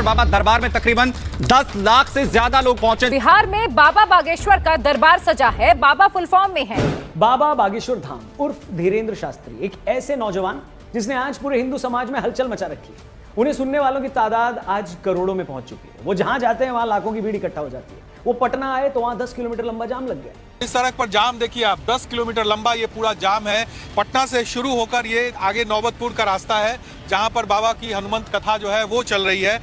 बाबा दरबार में तकरीबन 10 लाख से ज्यादा लोग पहुंचे। बिहार में बाबा बागेश्वर का दरबार सजा है, बाबा फुल फॉर्म में है। बाबा बागेश्वर धाम उर्फ धीरेंद्र शास्त्री एक ऐसे नौजवान जिसने आज पूरे हिंदू समाज में हलचल मचा रखी है। उन्हें सुनने वालों की तादाद आज करोड़ों में पहुंच चुकी है। वो जहां जाते हैं वहां लाखों की भीड़ इकट्ठा हो जाती है। वो पटना आए तो वहां 10 किलोमीटर लंबा जाम लग गया। इस सड़क पर जाम देखिए आप, 10 किलोमीटर लंबा ये पूरा जाम है। पटना से शुरू होकर ये आगे नौबतपुर का रास्ता है, जहां पर बाबा की हनुमंत कथा जो है वो चल रही है।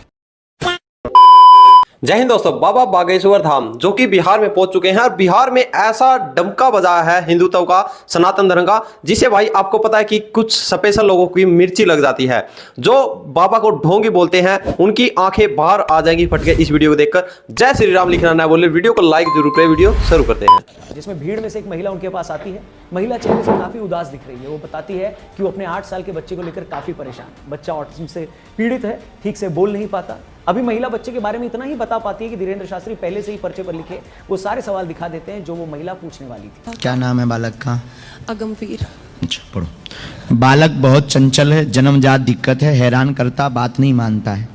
जय हिंद दोस्तों, बाबा बागेश्वर धाम जो कि बिहार में पहुंच चुके हैं और बिहार में ऐसा डमका बजाया है हिंदुत्व का, सनातन धर्म का, जिसे भाई आपको पता है कि कुछ स्पेशल लोगों की मिर्ची लग जाती है। जो बाबा को ढोंगी बोलते हैं उनकी आंखें बाहर आ जाएंगी फट के इस वीडियो को देखकर। जय श्री राम लिखना ना बोले, वीडियो को लाइक जरूर करें। वीडियो शुरू करते हैं। जिसमें भीड़ में से एक महिला उनके पास आती है। महिला चेहरे से काफी उदास दिख रही है। वो बताती है कि वो अपने 8 साल के बच्चे को लेकर काफी परेशान है। बच्चा ऑटिज्म से पीड़ित है, ठीक से बोल नहीं पाता। अभी महिला बच्चे के बारे में इतना ही बता पाती है कि धीरेंद्र शास्त्री पहले से ही पर्चे पर लिखे वो सारे सवाल दिखा देते हैं जो वो महिला पूछने वाली थी। क्या नाम है बालक का? अगमवीर। अच्छा पढ़ो। बालक बहुत चंचल है, जन्मजात दिक्कत है, हैरान करता, बात नहीं मानता है।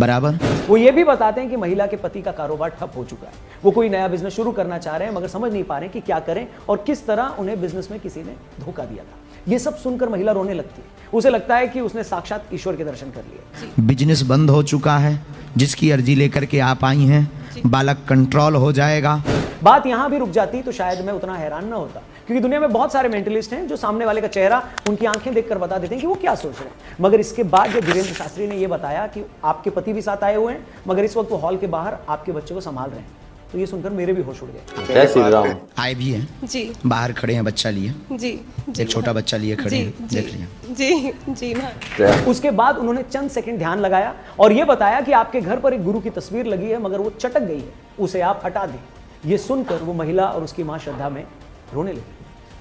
बराबर। वो ये भी बताते हैं कि महिला के पति का कारोबार ठप हो चुका है। वो कोई नया बिजनेस शुरू करना चाह रहे हैं मगर समझ नहीं पा रहे कि क्या करें और किस तरह उन्हें बिजनेस में किसी ने धोखा दिया था। ये सब सुनकर महिला रोने लगती है। उसे लगता है कि उसने साक्षात ईश्वर के दर्शन कर लिए। बिजनेस बंद हो चुका है, जिसकी अर्जी लेकर के आप आई हैं। बालक कंट्रोल हो जाएगा। बात यहां भी रुक जाती तो शायद मैं उतना हैरान ना होता, क्योंकि दुनिया में बहुत सारे मेंटलिस्ट हैं जो सामने वाले का चेहरा, उनकी आंखें देखकर बता देते हैं कि वो क्या सोच रहे हैं। मगर इसके बाद जब धीरेंद्र शास्त्री ने यह बताया कि आपके पति भी साथ आए हुए हैं मगर इस वक्त वो हॉल के बाहर आपके बच्चे को संभाल रहे हैं, तो ये सुनकर मेरे भी होश उड़ गए। जय श्री राम। आए भी हैं जी, बाहर खड़े हैं, बच्चा लिए जी, एक छोटा बच्चा लिए खड़े हैं, देख लिया। जी जी मां। उसके बाद उन्होंने चंद सेकंड ध्यान लगाया और यह बताया कि आपके घर पर एक गुरु की तस्वीर लगी है मगर वो चटक गई है, उसे आप हटा दें। ये सुनकर वो महिला और उसकी मां श्रद्धा में रोने लगी।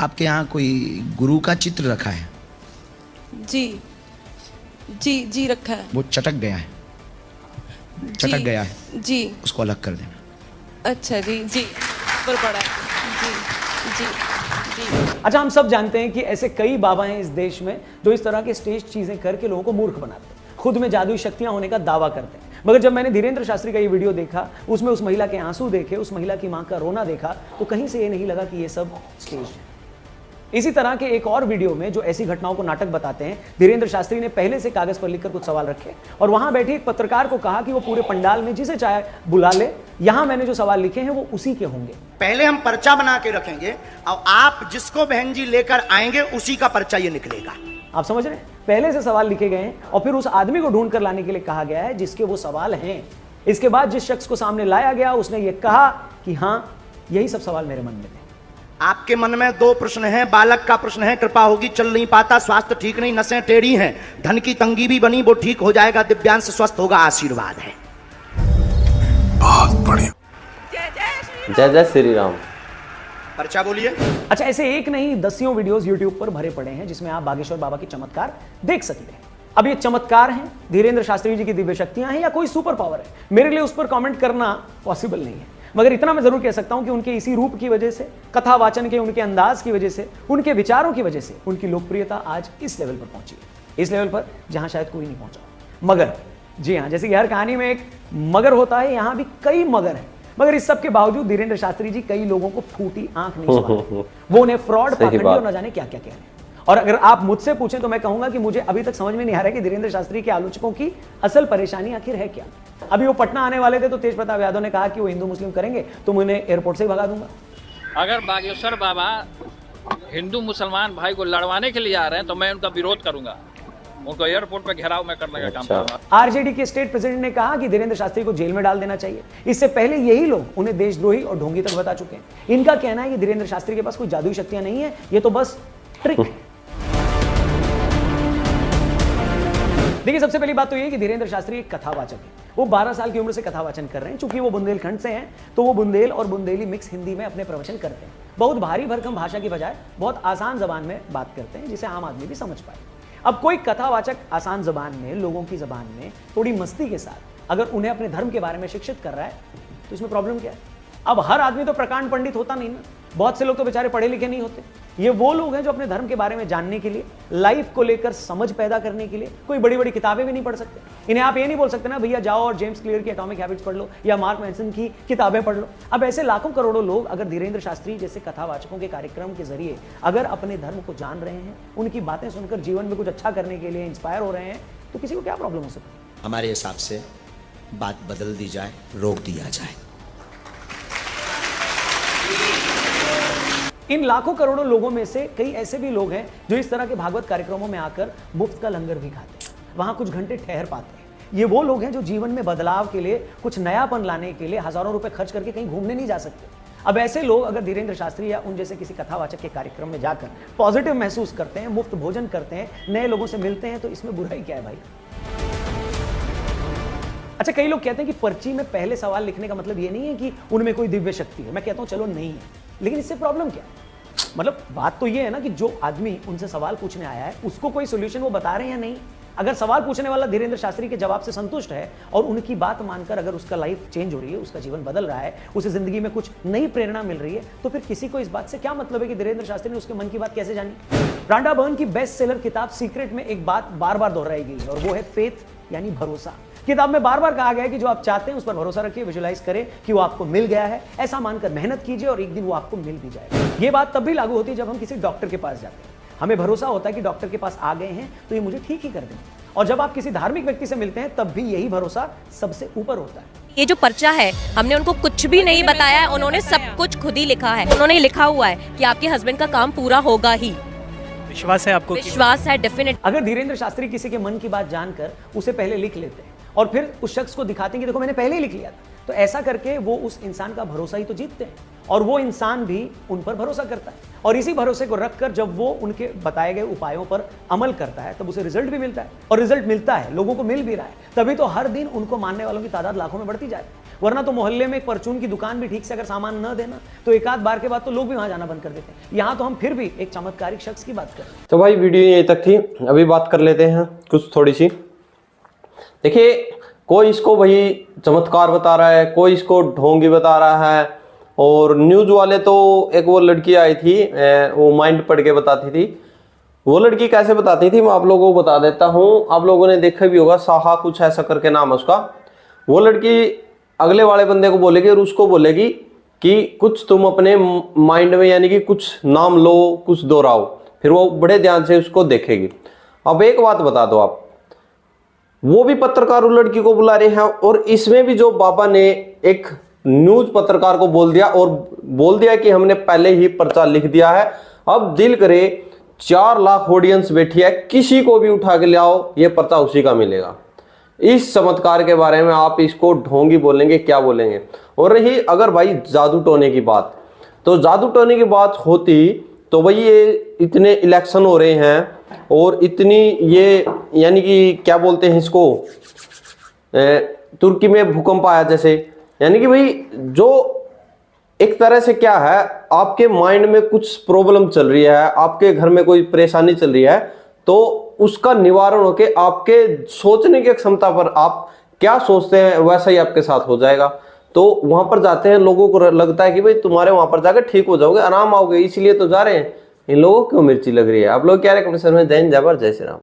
आपके यहाँ कोई गुरु का चित्र रखा है? जी जी जी रखा है। वो चटक गया है, चटक गया है जी, उसको अलग कर देना। अच्छा जी जी पर पड़ा है। जी जी जी। अच्छा, हम सब जानते हैं कि ऐसे कई बाबा हैं इस देश में जो इस तरह के स्टेज चीजें करके लोगों को मूर्ख बनाते हैं, खुद में जादुई शक्तियां होने का दावा करते हैं। मगर जब मैंने धीरेंद्र शास्त्री का ये वीडियो देखा, उसमें उस महिला के आंसू देखे, उस महिला की मां का रोना देखा, तो कहीं से ये नहीं लगा कि ये सब स्टेज है। इसी तरह के एक और वीडियो में जो ऐसी घटनाओं को नाटक बताते हैं, धीरेंद्र शास्त्री ने पहले से कागज पर लिखकर कुछ सवाल रखे और वहां बैठे एक पत्रकार को कहा कि वो पूरे पंडाल में जिसे चाहे बुला ले, यहां मैंने जो सवाल लिखे हैं वो उसी के होंगे। पहले हम पर्चा बना के रखेंगे और आप जिसको बहन जी लेकर आएंगे उसी का पर्चा ये निकलेगा। आप समझ रहे हैं? पहले से सवाल लिखे गए हैं और फिर उस आदमी को ढूंढ कर लाने के लिए कहा गया है जिसके वो सवाल हैं। इसके बाद जिस शख्स को सामने लाया गया उसने ये कहा कि हाँ, यही सब सवाल मेरे मन में थे। आपके मन में 2 प्रश्न हैं। बालक का प्रश्न है, कृपा होगी, चल नहीं पाता, स्वास्थ्य ठीक नहीं, नसें टेढ़ी हैं, धन की तंगी भी बनी, वो ठीक हो जाएगा, दिव्यांश स्वस्थ होगा, आशीर्वाद है। बहुत बढ़िया। जय जय श्री राम। पर्चा बोलिए। अच्छा, ऐसे एक नहीं दसियों वीडियोस YouTube पर भरे पड़े हैं जिसमें आप बागेश्वर बाबा के चमत्कार देख सकते हैं। अब ये चमत्कार हैं, धीरेंद्र शास्त्री जी की दिव्य शक्तियां हैं या कोई सुपर पावर है, मेरे लिए उस पर कमेंट करना पॉसिबल नहीं है। मगर इतना मैं जरूर कह सकता हूं कि उनके इसी रूप की वजह से, कथा वाचन के उनके अंदाज की वजह से, उनके विचारों की वजह से उनकी लोकप्रियता आज इस लेवल पर पहुंची है, इस लेवल पर जहां शायद कोई नहीं पहुंचा। मगर जी हां, जैसे कि हर कहानी में एक मगर होता है, यहां भी कई मगर हैं। मगर इस सब के बावजूद धीरेंद्र शास्त्री जी कई लोगों को फूटी आंख नहीं सुनाते। वो उन्हें फ्रॉड, पाखंडी और न जाने क्या क्या कह रहे हैं। और अगर आप मुझसे पूछें तो मैं कहूंगा कि मुझे अभी तक समझ में नहीं आ रहा है कि धीरेंद्र शास्त्री के आलोचकों की असल परेशानी आखिर है क्या। अभी वो पटना आने वाले थे तो तेज प्रताप यादव ने कहा कि वो हिंदू मुस्लिम करेंगे तो मैं उन्हें एयरपोर्ट से ही भगा दूंगा। अगर बागेश्वर बाबा हिंदू मुसलमान भाई को लड़वाने के लिए आ रहे हैं तो मैं उनका विरोध करूंगा, उनको एयरपोर्ट पे घेराव में करने का काम करूंगा। आरजेडी के स्टेट प्रेसिडेंट ने कहा कि धीरेंद्र शास्त्री को जेल में डाल देना चाहिए। इससे पहले यही लोग उन्हें देशद्रोही और ढोंगी तक बता चुके हैं। इनका कहना है कि धीरेंद्र शास्त्री के पास कोई जादुई शक्तियां नहीं है, ये तो बस ट्रिक है। देखिए, सबसे पहली बात तो ये कि धीरेंद्र शास्त्री एक कथावाचक है। वो 12 साल की उम्र से कथावाचन कर रहे हैं। चूंकि वो बुंदेलखंड से हैं तो वो बुंदेल और बुंदेली मिक्स हिंदी में अपने प्रवचन करते हैं। बहुत भारी भरकम भाषा की बजाय बहुत आसान जबान में बात करते हैं जिसे आम आदमी भी समझ पाए। अब कोई कथावाचक आसान जबान में, लोगों की जबान में थोड़ी मस्ती के साथ अगर उन्हें अपने धर्म के बारे में शिक्षित कर रहा है तो इसमें प्रॉब्लम क्या है? अब हर आदमी तो प्रकांड पंडित होता नहीं ना, बहुत से लोग तो बेचारे पढ़े लिखे नहीं होते। ये वो लोग हैं जो अपने धर्म के बारे में जानने के लिए, लाइफ को लेकर समझ पैदा करने के लिए कोई बड़ी बड़ी किताबें भी नहीं पढ़ सकते। इन्हें आप ये नहीं बोल सकते ना भैया जाओ और जेम्स क्लियर की एटॉमिक हैबिट्स पढ़ लो या मार्क मैनसन की किताबें पढ़ लो। अब ऐसे लाखों करोड़ों लोग अगर धीरेन्द्र शास्त्री जैसे कथावाचकों के कार्यक्रम के जरिए अगर अपने धर्म को जान रहे हैं, उनकी बातें सुनकर जीवन में कुछ अच्छा करने के लिए इंस्पायर हो रहे हैं, तो किसी को क्या प्रॉब्लम हो सकती है? हमारे हिसाब से बात बदल दी जाए, रोक दिया जाए। इन लाखों करोड़ों लोगों में से कई ऐसे भी लोग हैं जो इस तरह के भागवत कार्यक्रमों में आकर मुफ्त का लंगर भी खाते हैं, वहां कुछ घंटे ठहर पाते हैं। ये वो लोग हैं जो जीवन में बदलाव के लिए, कुछ नयापन लाने के लिए हजारों रुपए खर्च करके कहीं घूमने नहीं जा सकते। अब ऐसे लोग अगर धीरेन्द्र शास्त्री या उन जैसे किसी कथावाचक के कार्यक्रम में जाकर पॉजिटिव महसूस करते हैं, मुफ्त भोजन करते हैं, नए लोगों से मिलते हैं, तो इसमें बुराई क्या है भाई? अच्छा, कई लोग कहते हैं कि पर्ची में पहले सवाल लिखने का मतलब ये नहीं है कि उनमें कोई दिव्य शक्ति है। मैं कहता हूं चलो नहीं है, लेकिन इससे प्रॉब्लम क्या है? मतलब बात तो ये है ना कि जो आदमी उनसे सवाल पूछने आया है उसको कोई सोल्यूशन वो बता रहे हैं या नहीं। अगर सवाल पूछने वाला धीरेन्द्र शास्त्री के जवाब से संतुष्ट है और उनकी बात मानकर अगर उसका लाइफ चेंज हो रही है, उसका जीवन बदल रहा है, उसे जिंदगी में कुछ नई प्रेरणा मिल रही है, तो फिर किसी को इस बात से क्या मतलब है कि धीरेन्द्र शास्त्री ने उसके मन की बात कैसे जानी? रांडा बर्न की बेस्ट सेलर किताब सीक्रेट में एक बात बार बार दोहराई गई है और वो है फेथ, यानी भरोसा। किताब में बार बार कहा गया है कि जो आप चाहते हैं उस पर भरोसा रखिए, विजुलाइज करें कि वो आपको मिल गया है, ऐसा मानकर मेहनत कीजिए और एक दिन वो आपको मिल भी जाएगा। ये बात तब भी लागू होती है जब हम किसी डॉक्टर के पास जाते हैं। हमें भरोसा होता है कि डॉक्टर के पास आ गए हैं तो ये मुझे ठीक ही कर देंगे, और जब आप किसी धार्मिक व्यक्ति से मिलते हैं तब भी यही भरोसा सबसे ऊपर होता है। ये जो पर्चा है, हमने उनको कुछ भी नहीं बताया है, उन्होंने सब कुछ खुद ही लिखा है। उन्होंने लिखा हुआ है कि आपके हस्बैंड का काम पूरा होगा ही। विश्वास है आपको? विश्वास है, डेफिनेट। अगर धीरेन्द्र शास्त्री किसी के मन की बात जानकर उसे पहले लिख लेते हैं और फिर उस शख्स को दिखाते हैं कि देखो मैंने पहले ही लिख लिया था, तो ऐसा करके वो उस इंसान का भरोसा ही तो जीतते हैं और वो इंसान भी उन पर भरोसा करता है। और इसी भरोसे को रखकर जब वो उनके बताए गए उपायों पर अमल करता है तब उसे रिजल्ट भी मिलता है, और रिजल्ट मिलता है, लोगों को मिल भी रहा है, तभी तो हर दिन उनको मानने वालों की तादाद लाखों में बढ़ती जाए। वरना तो मोहल्ले में एक परचून की दुकान भी ठीक से अगर सामान न देना तो एक आध बार के बाद तो लोग भी वहां जाना बंद कर देते हैं। यहाँ तो हम फिर भी एक चमत्कारिक शख्स की बात कर रहे हैं। तो भाई वीडियो यहीं तक थी, अभी बात कर लेते हैं कुछ थोड़ी सी। देखिए, कोई इसको वही चमत्कार बता रहा है, कोई इसको ढोंगी बता रहा है, और न्यूज वाले तो एक वो लड़की आई थी, वो माइंड पढ़ के बताती थी। वो लड़की कैसे बताती थी मैं आप लोगों को बता देता हूँ, आप लोगों ने देखा भी होगा, साहा कुछ ऐसा करके नाम है उसका। वो लड़की अगले वाले बंदे को बोलेगी और उसको बोलेगी कि कुछ तुम अपने माइंड में यानी कि कुछ नाम लो, कुछ दोहराओ, फिर वो बड़े ध्यान से उसको देखेगी। अब एक बात बता दो आप, वो भी पत्रकार उस लड़की को बुला रहे हैं, और इसमें भी जो बाबा ने एक न्यूज पत्रकार को बोल दिया और बोल दिया कि हमने पहले ही पर्चा लिख दिया है। अब दिल करे 4 लाख ऑडियंस बैठी है, किसी को भी उठा के ले आओ, ये पर्चा उसी का मिलेगा। इस चमत्कार के बारे में आप इसको ढोंगी बोलेंगे, क्या बोलेंगे? और रही अगर भाई जादू टोने की बात, तो जादू टोने की बात होती तो भाई ये इतने इलेक्शन हो रहे हैं और इतनी ये यानी कि क्या बोलते हैं इसको, तुर्की में भूकंप आया जैसे, यानी कि भाई जो एक तरह से क्या है, आपके माइंड में कुछ प्रॉब्लम चल रही है, आपके घर में कोई परेशानी चल रही है, तो उसका निवारण होके आपके सोचने की क्षमता पर आप क्या सोचते हैं वैसा ही आपके साथ हो जाएगा। तो वहां पर जाते हैं, लोगों को लगता है कि भाई तुम्हारे वहां पर जाकर ठीक हो जाओगे, आराम आओगे, इसलिए तो जा रहे हैं। इन लोगों को क्यों मिर्ची लग रही है? आप लोग क्या कमेंट में जय हिंद, जय भारत, जय श्री राम।